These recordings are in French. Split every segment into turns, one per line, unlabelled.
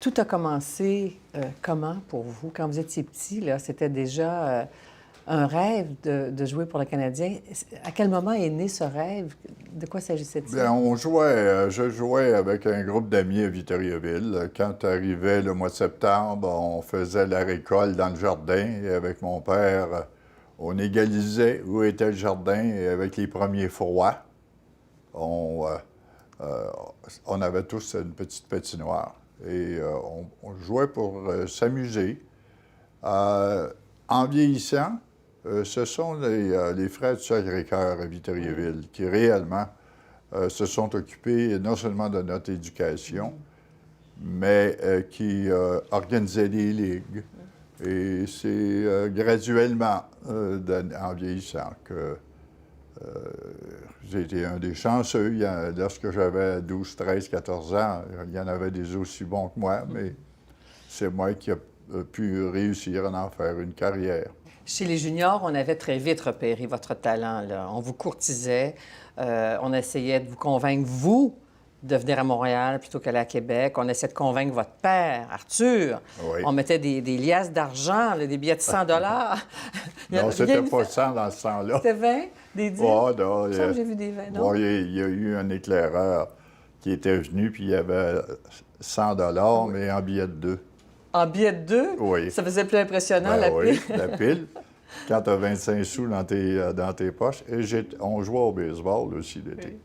Tout a commencé comment pour vous? Quand vous étiez petit, là, c'était déjà un rêve de jouer pour le Canadien. À quel moment est né ce rêve? De quoi s'agissait-il?
Bien, je jouais avec un groupe d'amis à Victoriaville. Quand arrivait le mois de septembre, on faisait la récolte dans le jardin et avec mon père, on égalisait où était le jardin et avec les premiers froids, on, euh, on avait tous une petite patinoire et on jouait pour s'amuser. En vieillissant, ce sont les frères du Sacré-Cœur à Victoriaville qui réellement se sont occupés non seulement de notre éducation, mais qui organisaient des ligues. Et c'est graduellement, en vieillissant, que j'ai été un des chanceux. Lorsque j'avais 12, 13, 14 ans, il y en avait des aussi bons que moi, mais c'est moi qui ai pu réussir à en faire une carrière.
Chez les juniors, on avait très vite repéré votre talent, là. On vous courtisait, on essayait de vous convaincre, vous, de venir à Montréal plutôt qu'aller à Québec. On essayait de convaincre votre père, Arthur.
Oui.
On mettait des liasses d'argent, là, des billets de 100
Non, c'était pas 100 dans ce temps-là.
C'était 20, des 10?
Oh, non,
Il me semble que j'ai vu des 20, non?
Bon, il y a eu un éclaireur qui était venu, puis il y avait 100 mais en billet de 2.
En billet de 2?
Oui.
Ça faisait plus impressionnant,
Ben
la
oui,
pile?
la pile. Quand tu as 25 sous dans tes poches. Et on jouait au baseball aussi l'été.
Oui.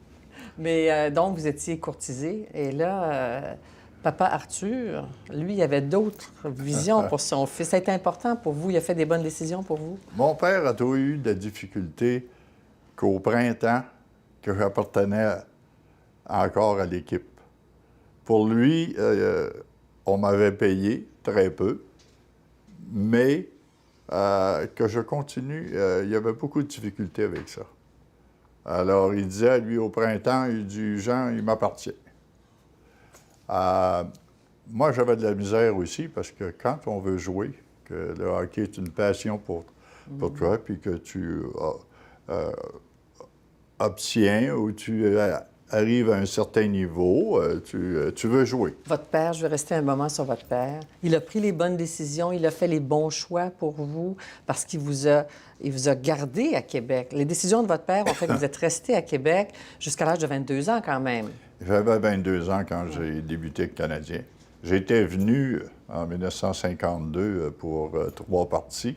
Mais donc, vous étiez courtisé. Et là, papa Arthur, lui, il avait d'autres visions pour son fils. Ça a été important pour vous? Il a fait des bonnes décisions pour vous?
Mon père a toujours eu de la difficulté qu'au printemps, que j'appartenais encore à l'équipe. Pour lui, on m'avait payé très peu, mais que je continue, il y avait beaucoup de difficultés avec ça. Alors, il disait, lui, au printemps, il dit, Jean, il m'appartient. Moi, j'avais de la misère aussi, parce que quand on veut jouer, que le hockey est une passion pour toi, puis que tu obtiens ou tu arrives à un certain niveau, tu veux jouer.
Votre père, je vais rester un moment sur votre père. Il a pris les bonnes décisions, il a fait les bons choix pour vous parce qu'il vous a gardé à Québec. Les décisions de votre père ont fait que vous êtes resté à Québec jusqu'à l'âge de 22 ans quand même.
J'avais 22 ans quand j'ai débuté avec le Canadien. J'étais venu en 1952 pour 3 parties.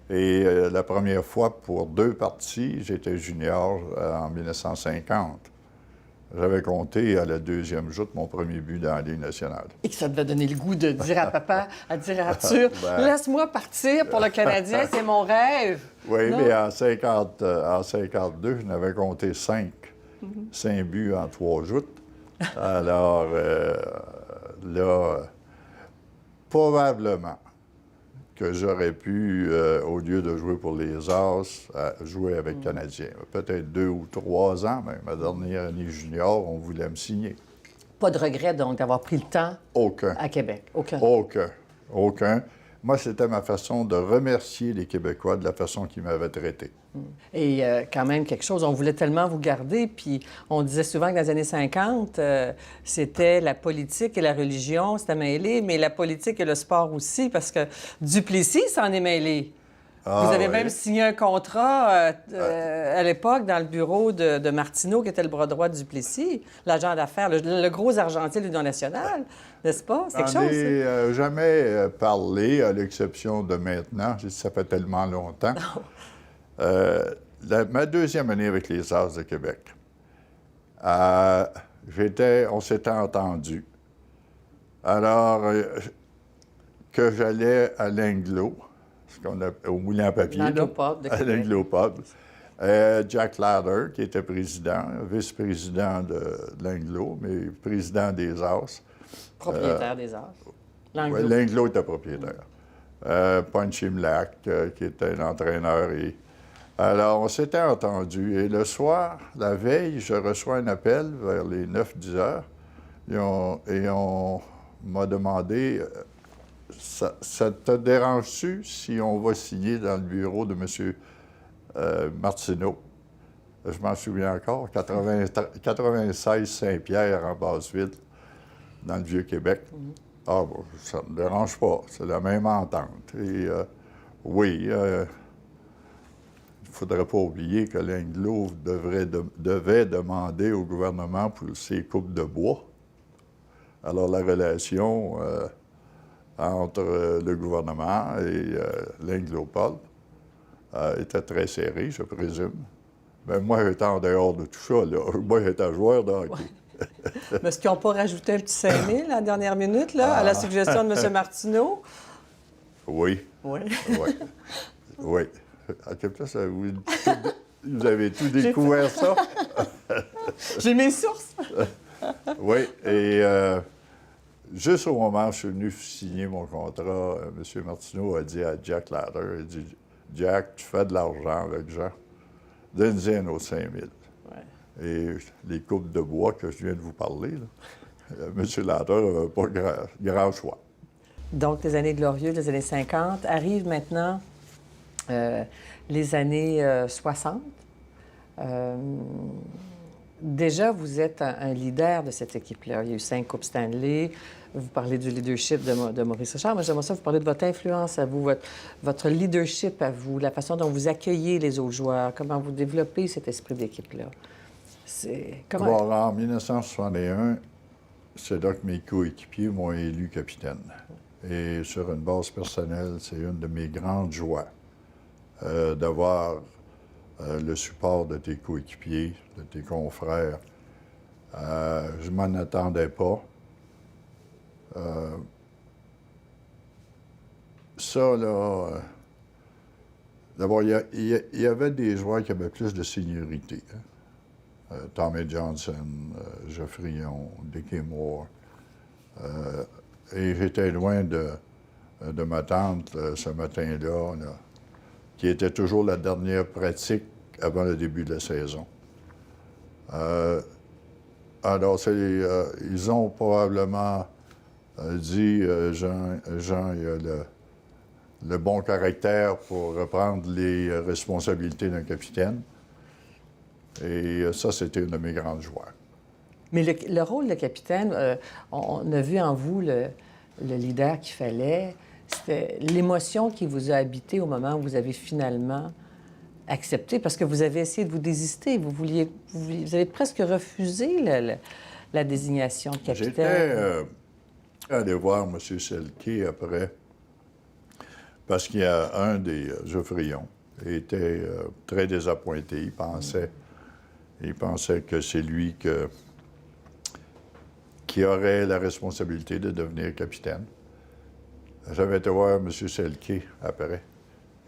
Et la première fois pour 2 parties, j'étais junior en 1950. J'avais compté à la 2e joute mon premier but dans la Ligue nationale.
Et que ça devait donner le goût de dire à papa, à dire à Arthur, laisse-moi partir pour le Canadien, c'est mon rêve.
Oui,
non?
mais en 52, je n'avais compté 5. 5 buts en 3 joutes. Alors, là, probablement que j'aurais pu, au lieu de jouer pour les As, jouer avec le Canadien. Peut-être 2 ou 3 ans, même. Ma dernière année junior, on voulait me signer.
Pas de regret, donc, d'avoir pris le temps
Aucun.
à Québec? Aucun?
Aucun. Moi, c'était ma façon de remercier les Québécois de la façon qu'ils m'avaient traité.
Et quand même quelque chose, on voulait tellement vous garder, puis on disait souvent que dans les années 50, c'était la politique et la religion, c'était mêlé, mais la politique et le sport aussi, parce que Duplessis s'en est mêlé.
Ah,
vous avez
oui.
même signé un contrat à l'époque dans le bureau de Martineau, qui était le bras droit de Duplessis, l'agent d'affaires, le gros argentier de l'Union nationale, n'est-ce pas? C'est quelque
J'en
chose, ça?
ai jamais parlé, à l'exception de maintenant. Ça fait tellement longtemps. Ma 2e année avec les As de Québec, on s'était entendus. Alors, que j'allais à l'Anglo, au Moulin à papier.
L'Anglo-Pub de Québec.
À l'Anglo-Pub. Jack Ladder, qui était président, vice-président de l'Anglo, mais président des As.
Propriétaire des As. L'Anglo.
Ouais, l'Anglo était propriétaire. Punchy Mlack, qui était l'entraîneur. Alors, on s'était entendus. Et le soir, la veille, je reçois un appel vers les 9-10 heures. Et on m'a demandé, ça te dérange-tu si on va signer dans le bureau de M. Martineau? Je m'en souviens encore, 96 Saint-Pierre en Basse-Ville, dans le Vieux-Québec. Ah, bon, ça ne me dérange pas. C'est la même entente. Et oui, il ne faudrait pas oublier que l'Anglo devait demander au gouvernement pour ses coupes de bois. Alors, la relation entre le gouvernement et l'Anglo-Pulp était très serrée, je présume. Mais moi, étant en dehors de tout ça, là, moi, j'étais joueur de hockey.
Mais est-ce qu'ils n'ont pas rajouté un petit 5 000 à la dernière minute, là, à la suggestion de M. Martineau?
Oui.
Oui.
Oui. Oui. À quel place vous avez tout découvert ça?
J'ai mes sources.
Oui. Et juste au moment où je suis venu signer mon contrat, M. Martineau a dit à Jack Latter, il dit « Jack, tu fais de l'argent avec Jean. Donne-y un autre 5 000. » Et les coupes de bois que je viens de vous parler, là, M. Latter n'avait pas grand choix.
Donc, les années glorieuses, les années 50, arrivent maintenant les années 60. Déjà, vous êtes un leader de cette équipe-là. Il y a eu 5 Coupes Stanley. Vous parlez du leadership de Maurice Richard. Moi, j'aimerais ça vous parler de votre influence à vous, votre leadership à vous, la façon dont vous accueillez les autres joueurs, comment vous développez cet esprit d'équipe-là.
Comment... Bon, en 1961, c'est là que mes coéquipiers m'ont élu capitaine. Et sur une base personnelle, c'est une de mes grandes joies d'avoir le support de tes coéquipiers, de tes confrères. Je ne m'en attendais pas. Ça, là... D'abord, il y avait des joueurs qui avaient plus de seniorité. Hein? Tommy Johnson, Geoffrion, Dickie Moore. Et j'étais loin de ma tante ce matin-là, là, qui était toujours la dernière pratique avant le début de la saison. Alors, ils ont probablement dit, Jean, il a le bon caractère pour reprendre les responsabilités d'un capitaine. Et ça, c'était une de mes grandes joies.
Mais le rôle de capitaine, on a vu en vous le leader qu'il fallait. C'était l'émotion qui vous a habité au moment où vous avez finalement accepté, parce que vous avez essayé de vous désister. Vous avez presque refusé la désignation de capitaine.
J'étais allé voir M. Selke après, parce qu'il y a un des Geoffrion était très désappointé. Il pensait que c'est lui qui aurait la responsabilité de devenir capitaine. J'avais été voir M. Selke après.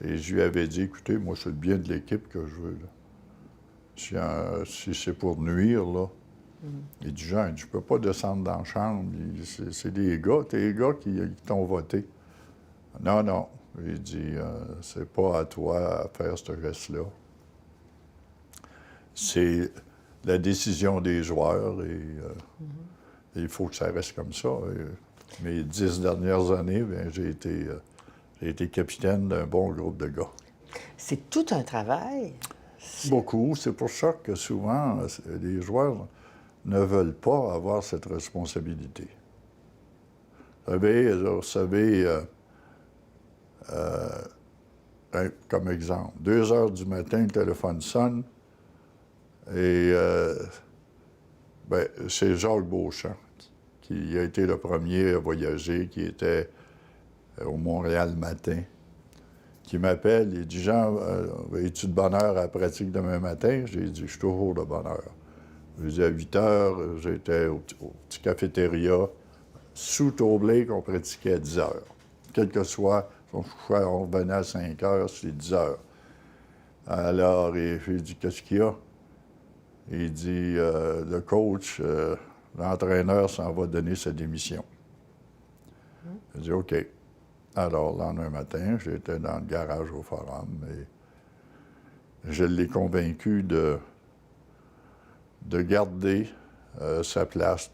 Et je lui avais dit, écoutez, moi, c'est le bien de l'équipe que je veux. Là. Si c'est pour nuire, là, il dit, Jean, je ne peux pas descendre dans la chambre. C'est des gars, tes gars qui t'ont voté. Non, non. Il dit, c'est pas à toi à faire ce geste-là. C'est la décision des joueurs et il faut que ça reste comme ça. Et mes 10 dernières années, bien, j'ai été capitaine d'un bon groupe de gars.
C'est tout un travail.
Beaucoup. C'est pour ça que souvent, les joueurs ne veulent pas avoir cette responsabilité. Vous savez, comme exemple, 2 heures du matin, le téléphone sonne et c'est Jacques Beauchamp qui a été le premier à voyager, qui était au Montréal matin, qui m'appelle. Il dit, Jean, es-tu de bonne heure à la pratique demain matin? J'ai dit, je suis toujours de bonne heure. Je lui ai dit, à 8 heures, j'étais au petit cafétéria sous Tourblé qu'on pratiquait à 10 heures. Quel que soit, on revenait à 5 heures, c'est 10 heures. Alors, j'ai dit, qu'est-ce qu'il y a? Il dit, le coach, l'entraîneur s'en va donner sa démission. J'ai dit, OK. Alors, le lendemain matin, j'étais dans le garage au Forum et je l'ai convaincu de garder sa place,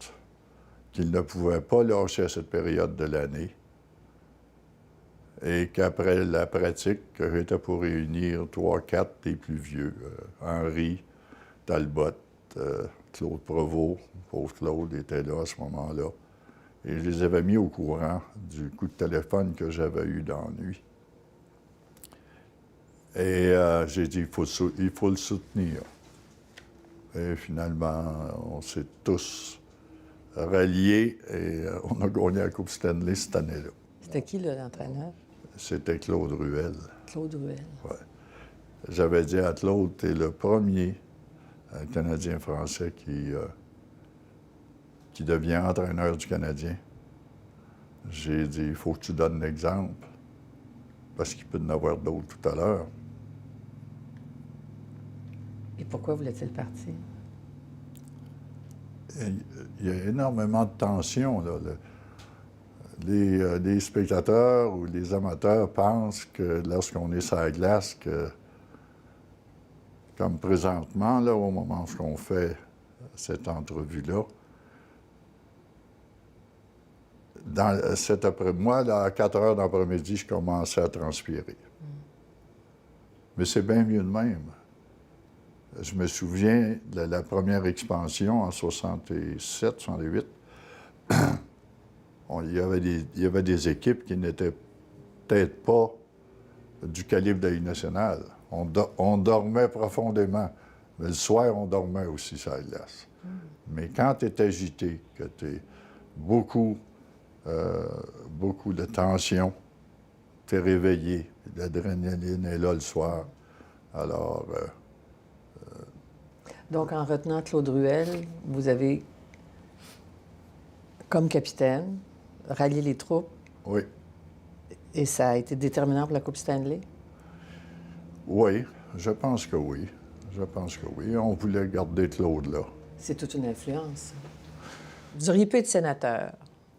qu'il ne pouvait pas lâcher à cette période de l'année et qu'après la pratique, j'étais pour réunir 3-4 des plus vieux. Henri, Talbot, Claude Provost, pauvre Claude était là à ce moment-là, Et je les avais mis au courant du coup de téléphone que j'avais eu dans la nuit. Et j'ai dit, il faut le soutenir. Et finalement, on s'est tous ralliés et on a gagné la Coupe Stanley cette année-là.
C'était qui, là, l'entraîneur?
C'était Claude Ruel.
Claude Ruel.
Ouais. J'avais dit à Claude, t'es le premier Canadien français qui devient entraîneur du Canadien. J'ai dit, il faut que tu donnes l'exemple, parce qu'il peut y en avoir d'autres tout à l'heure.
Et pourquoi voulait-il partir?
Il y a énormément de tension, là. Les spectateurs ou les amateurs pensent que lorsqu'on est sur la glace, comme présentement, là, au moment où on fait cette entrevue-là, moi, là, à 4 heures d'après-midi, je commençais à transpirer. Mais c'est bien mieux de même. Je me souviens de la première expansion en 67, 68. Il y avait des équipes qui n'étaient peut-être pas du calibre de la Ligue nationale. On dormait profondément. Mais le soir, on dormait aussi sur la glace. Mais quand tu es agité, que tu es beaucoup de tension, tu es réveillé, l'adrénaline est là le soir. Alors,
Donc, en retenant Claude Ruel, vous avez, comme capitaine, rallié les troupes.
oui.
Et ça a été déterminant pour la Coupe Stanley?
Oui, je pense que oui. Je pense que oui. On voulait garder Claude là.
C'est toute une influence. Vous auriez pu être sénateur.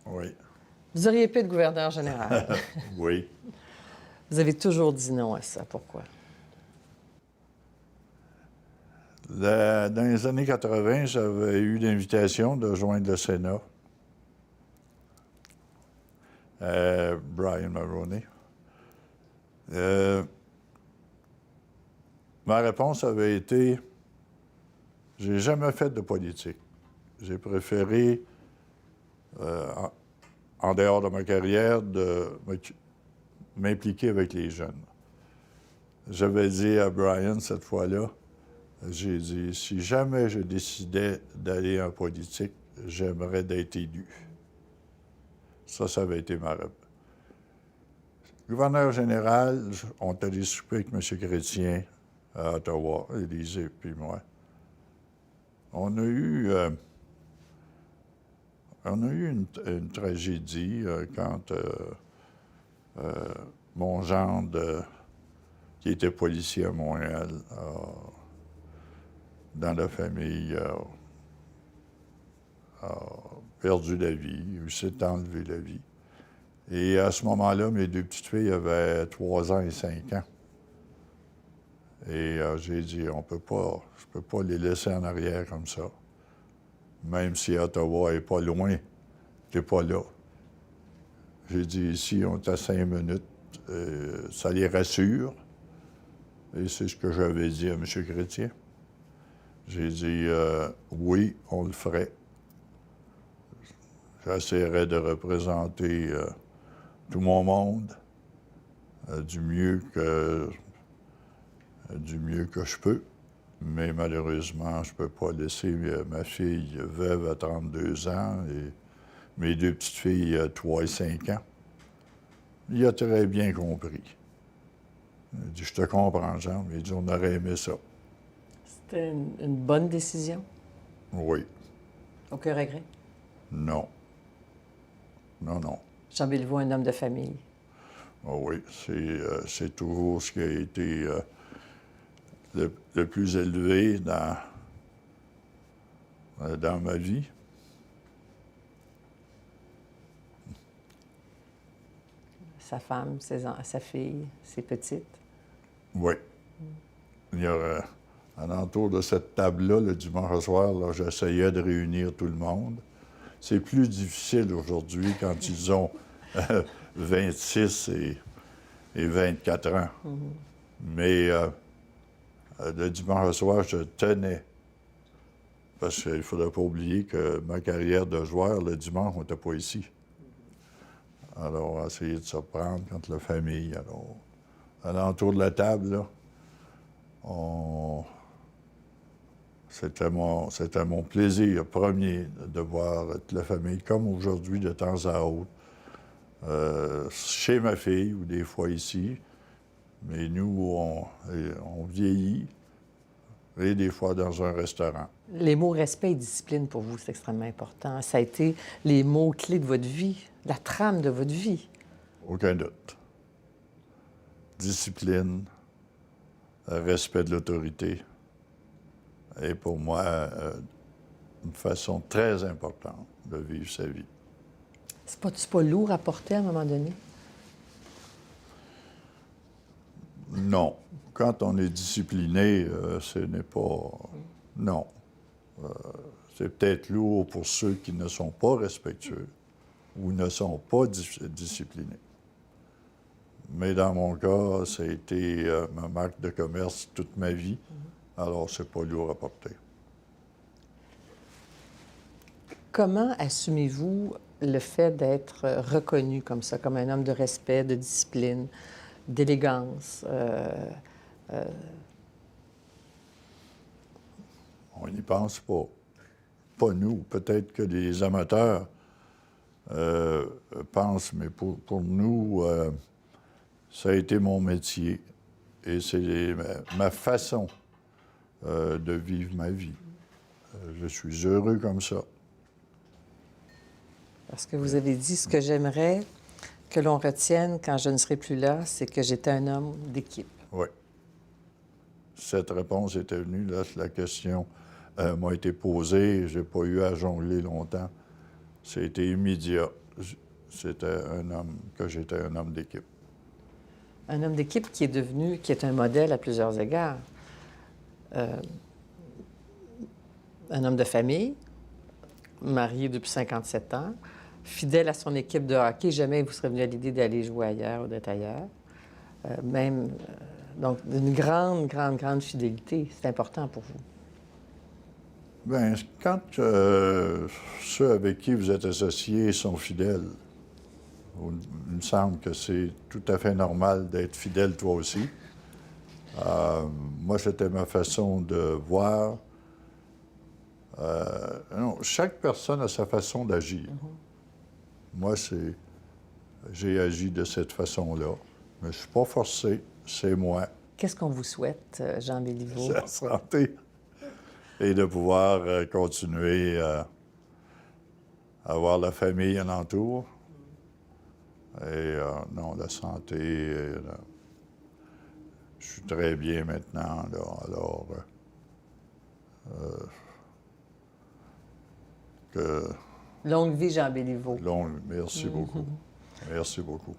Oui.
Vous auriez pu être gouverneur général.
Oui.
Vous avez toujours dit non à ça. Pourquoi?
Dans les années 80, j'avais eu l'invitation de joindre le Sénat. Brian Mulroney. Ma réponse avait été, j'ai jamais fait de politique. J'ai préféré, en dehors de ma carrière, de m'impliquer avec les jeunes. J'avais dit à Brian cette fois-là, j'ai dit, si jamais je décidais d'aller en politique, j'aimerais d'être élu. Ça avait été ma réponse. Gouverneur général, on est allé souper avec M. Chrétien à Ottawa, Élisée puis moi. On a eu une tragédie quand mon gendre, qui était policier à Montréal, dans la famille, a perdu la vie, il s'est enlevé la vie. Et à ce moment-là, mes deux petites filles avaient 3 ans et 5 ans. Et j'ai dit, je peux pas les laisser en arrière comme ça. Même si Ottawa n'est pas loin, t'es pas là. J'ai dit, ici, on est à 5 minutes, ça les rassure. Et c'est ce que j'avais dit à M. Chrétien. J'ai dit, oui, on le ferait. J'essaierais de représenter tout mon monde du mieux que je peux. Mais malheureusement, je ne peux pas laisser ma fille veuve à 32 ans et mes deux petites filles à 3 et 5 ans. Il a très bien compris. Il a dit, je te comprends, Jean, mais il dit, on aurait aimé ça.
C'était une bonne décision?
Oui.
Aucun regret?
Non. Non.
Jean Béliveau, un homme de famille.
Oh oui, c'est toujours ce qui a été le plus élevé dans ma vie.
Sa femme, sa fille, ses petites.
Oui. Il y a, alentour de cette table-là, le dimanche soir, là, j'essayais de réunir tout le monde. C'est plus difficile aujourd'hui quand ils ont 26 et 24 ans. Mm-hmm. Mais le dimanche soir, je tenais Parce qu'il ne faudrait pas oublier que ma carrière de joueur, le dimanche, on n'était pas ici. Alors, essayer de se prendre contre la famille. Alors, alentour de la table, là, c'était mon plaisir premier de voir toute la famille, comme aujourd'hui, de temps à autre, chez ma fille ou des fois ici. Mais nous, on vieillit, et des fois dans un restaurant.
Les mots respect et discipline, pour vous, c'est extrêmement important. Ça a été les mots clés de votre vie, la trame de votre vie.
Aucun doute. Discipline, respect de l'autorité, et pour moi, une façon très importante de vivre sa vie.
C'est pas lourd à porter à un moment donné?
Non. Quand on est discipliné, ce n'est pas... Non. C'est peut-être lourd pour ceux qui ne sont pas respectueux ou ne sont pas disciplinés. Mais dans mon cas, ça a été ma marque de commerce toute ma vie. Alors, c'est pas lourd à porter.
Comment assumez-vous le fait d'être reconnu comme ça, comme un homme de respect, de discipline, d'élégance?
On n'y pense pas. Pas nous. Peut-être que les amateurs pensent, mais pour nous, ça a été mon métier. Et c'est ma façon de vivre ma vie. Je suis heureux comme ça.
Parce que vous avez dit, ce que j'aimerais que l'on retienne quand je ne serai plus là, c'est que j'étais un homme d'équipe.
Oui. Cette réponse était venue, là, la question m'a été posée, je n'ai pas eu à jongler longtemps. C'était immédiat. J'étais un homme d'équipe.
Un homme d'équipe qui est un modèle à plusieurs égards. Un homme de famille, marié depuis 57 ans, fidèle à son équipe de hockey. Jamais vous serez venu à l'idée d'aller jouer ailleurs ou d'être ailleurs. Donc, une grande, grande, grande fidélité. C'est important pour vous.
Bien, quand ceux avec qui vous êtes associés sont fidèles, il me semble que c'est tout à fait normal d'être fidèle toi aussi. Moi, c'était ma façon de voir. Non, chaque personne a sa façon d'agir. Moi, j'ai agi de cette façon-là. Mais je ne suis pas forcé, c'est moi.
Qu'est-ce qu'on vous souhaite, Jean Béliveau?
La santé. Et de pouvoir continuer à avoir la famille alentour. Et non, la santé, je suis très bien maintenant. Là, alors,
Longue vie, Jean Béliveau.
merci beaucoup. Merci beaucoup.